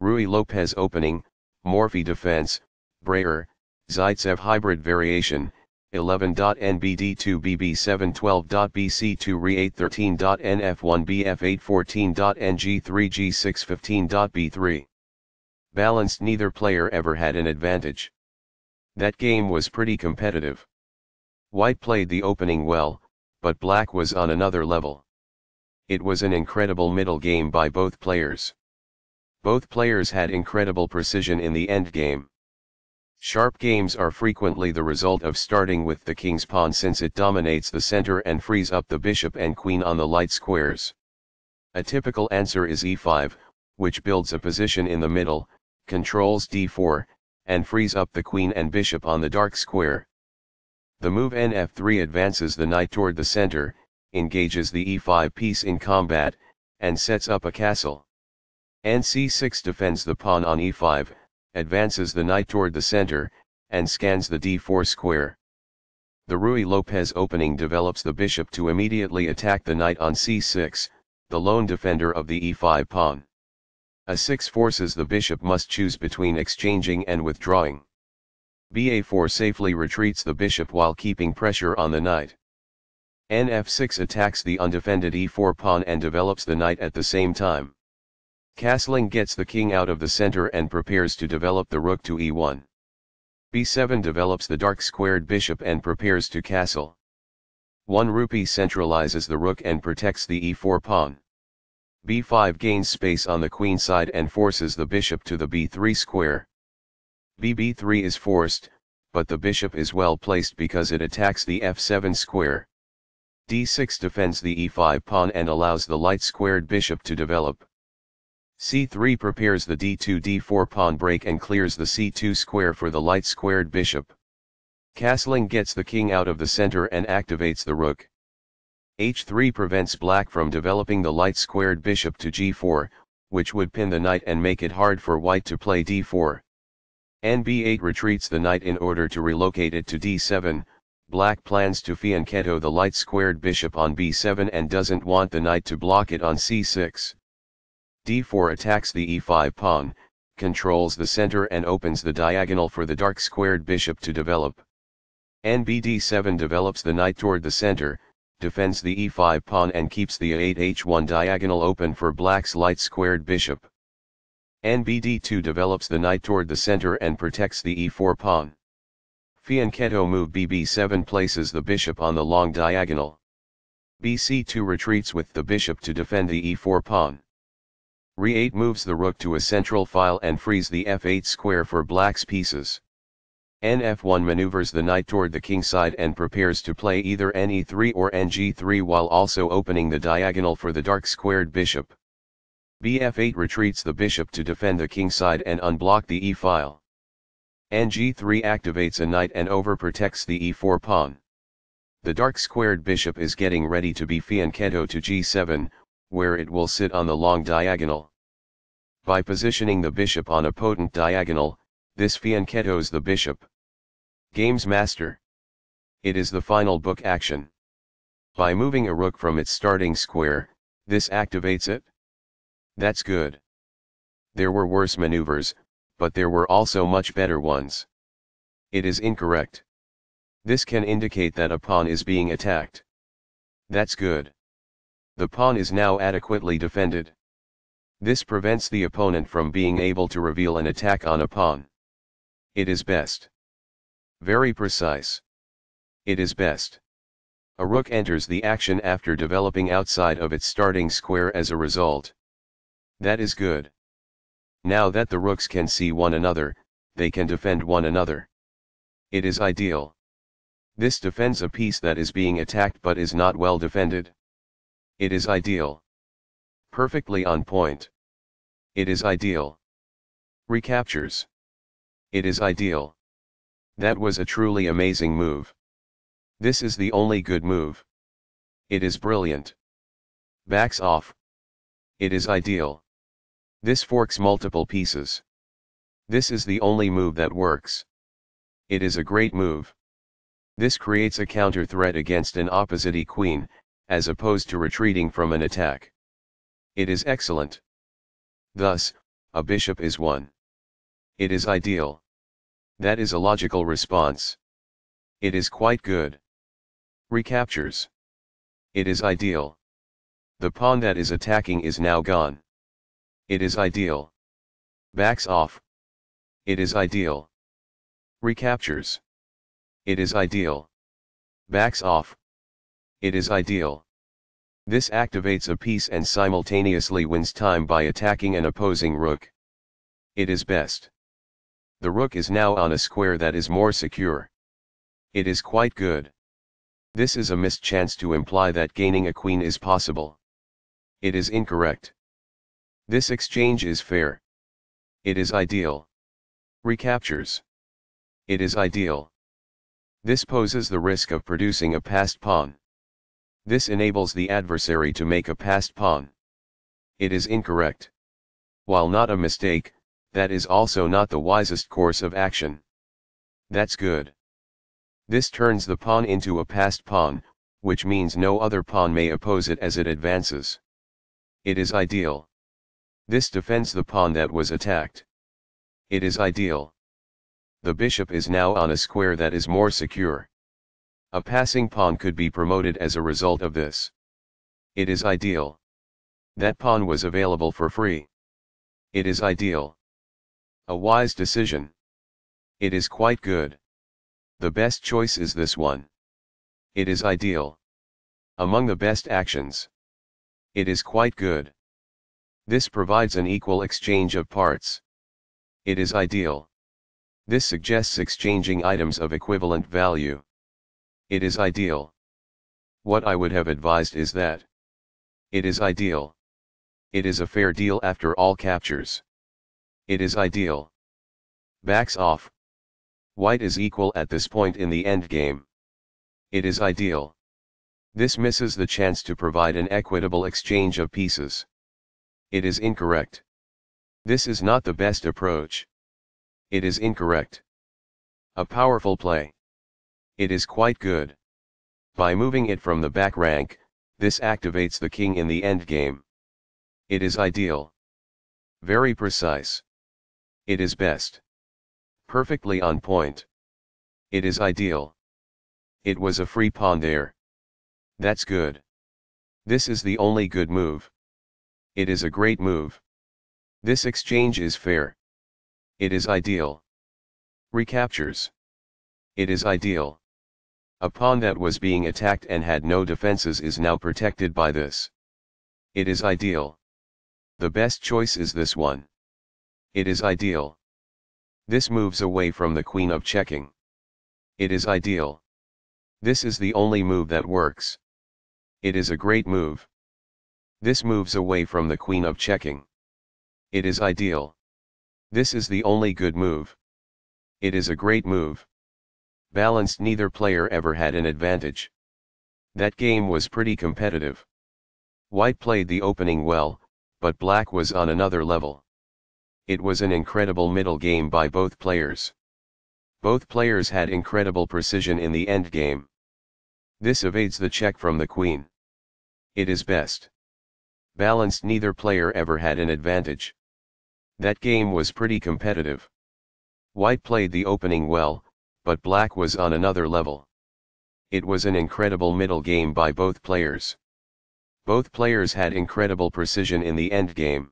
Ruy Lopez opening, Morphy defense, Breyer, Zaitsev hybrid variation, 11.NBD2BB712.BC2 Re813.NF1BF814.NG3G615.B3. Balanced, neither player ever had an advantage. That game was pretty competitive. White played the opening well, but Black was on another level. It was an incredible middle game by both players. Both players had incredible precision in the endgame. Sharp games are frequently the result of starting with the king's pawn, since it dominates the center and frees up the bishop and queen on the light squares. A typical answer is e5, which builds a position in the middle, controls d4, and frees up the queen and bishop on the dark square. The move nf3 advances the knight toward the center, engages the e5 piece in combat, and sets up a castle. nc6 defends the pawn on e5, advances the knight toward the center, and scans the d4 square. The Ruy Lopez opening develops the bishop to immediately attack the knight on c6, the lone defender of the e5 pawn. a6 forces the bishop must choose between exchanging and withdrawing. ba4 safely retreats the bishop while keeping pressure on the knight. nf6 attacks the undefended e4 pawn and develops the knight at the same time. Castling gets the king out of the center and prepares to develop the rook to e1. b7 develops the dark squared bishop and prepares to castle. 1 rupee centralizes the rook and protects the e4 pawn. b5 gains space on the queen side and forces the bishop to the b3 square. bb3 is forced, but the bishop is well placed because it attacks the f7 square. d6 defends the e5 pawn and allows the light squared bishop to develop. c3 prepares the d2-d4 pawn break and clears the c2 square for the light squared bishop. Castling gets the king out of the center and activates the rook. h3 prevents Black from developing the light squared bishop to g4, which would pin the knight and make it hard for White to play d4. nb8 retreats the knight in order to relocate it to d7. Black plans to fianchetto the light squared bishop on b7 and doesn't want the knight to block it on c6. d4 attacks the e5 pawn, controls the center and opens the diagonal for the dark squared bishop to develop. nbd7 develops the knight toward the center, defends the e5 pawn and keeps the a8h1 diagonal open for Black's light squared bishop. nbd2 develops the knight toward the center and protects the e4 pawn. Fianchetto move bb7 places the bishop on the long diagonal. bc2 retreats with the bishop to defend the e4 pawn. Re8 moves the rook to a central file and frees the f8 square for Black's pieces. nf1 maneuvers the knight toward the king side and prepares to play either ne3 or ng3 while also opening the diagonal for the dark squared bishop. bf8 retreats the bishop to defend the king side and unblock the e-file. ng3 activates a knight and overprotects the e4 pawn. The dark squared bishop is getting ready to be fianchetto to g7, where it will sit on the long diagonal. By positioning the bishop on a potent diagonal, this fianchettos the bishop. Games Master. It is the final book action. By moving a rook from its starting square, this activates it. That's good. There were worse maneuvers, but there were also much better ones. It is incorrect. This can indicate that a pawn is being attacked. That's good. The pawn is now adequately defended. This prevents the opponent from being able to reveal an attack on a pawn. It is best. Very precise. It is best. A rook enters the action after developing outside of its starting square as a result. That is good. Now that the rooks can see one another, they can defend one another. It is ideal. This defends a piece that is being attacked but is not well defended. It is ideal. Perfectly on point. It is ideal. Recaptures. It is ideal. That was a truly amazing move. This is the only good move. It is brilliant. Backs off. It is ideal. This forks multiple pieces. This is the only move that works. It is a great move. This creates a counter threat against an opposite e-queen, as opposed to retreating from an attack. It is excellent. Thus, a bishop is won. It is ideal. That is a logical response. It is quite good. Recaptures. It is ideal. The pawn that is attacking is now gone. It is ideal. Backs off. It is ideal. Recaptures. It is ideal. Backs off. It is ideal. This activates a piece and simultaneously wins time by attacking an opposing rook. It is best. The rook is now on a square that is more secure. It is quite good. This is a missed chance to imply that gaining a queen is possible. It is incorrect. This exchange is fair. It is ideal. Recaptures. It is ideal. This poses the risk of producing a passed pawn. This enables the adversary to make a passed pawn. It is incorrect. While not a mistake, that is also not the wisest course of action. That's good. This turns the pawn into a passed pawn, which means no other pawn may oppose it as it advances. It is ideal. This defends the pawn that was attacked. It is ideal. The bishop is now on a square that is more secure. A passing pawn could be promoted as a result of this. It is ideal. That pawn was available for free. It is ideal. A wise decision. It is quite good. The best choice is this one. It is ideal. Among the best actions. It is quite good. This provides an equal exchange of parts. It is ideal. This suggests exchanging items of equivalent value. It is ideal. What I would have advised is that. It is ideal. It is a fair deal after all captures. It is ideal. Backs off. White is equal at this point in the endgame. It is ideal. This misses the chance to provide an equitable exchange of pieces. It is incorrect. This is not the best approach. It is incorrect. A powerful play. It is quite good. By moving it from the back rank, this activates the king in the endgame. It is ideal. Very precise. It is best. Perfectly on point. It is ideal. It was a free pawn there. That's good. This is the only good move. It is a great move. This exchange is fair. It is ideal. Recaptures. It is ideal. A pawn that was being attacked and had no defenses is now protected by this. It is ideal. The best choice is this one. It is ideal. This moves away from the queen of checking. It is ideal. This is the only move that works. It is a great move. This moves away from the queen of checking. It is ideal. This is the only good move. It is a great move. Balanced, neither player ever had an advantage. That game was pretty competitive. White played the opening well, but Black was on another level. It was an incredible middle game by both players. Both players had incredible precision in the endgame. This evades the check from the queen. It is best. Balanced, neither player ever had an advantage. That game was pretty competitive. White played the opening well, but Black was on another level. It was an incredible middle game by both players. Both players had incredible precision in the endgame.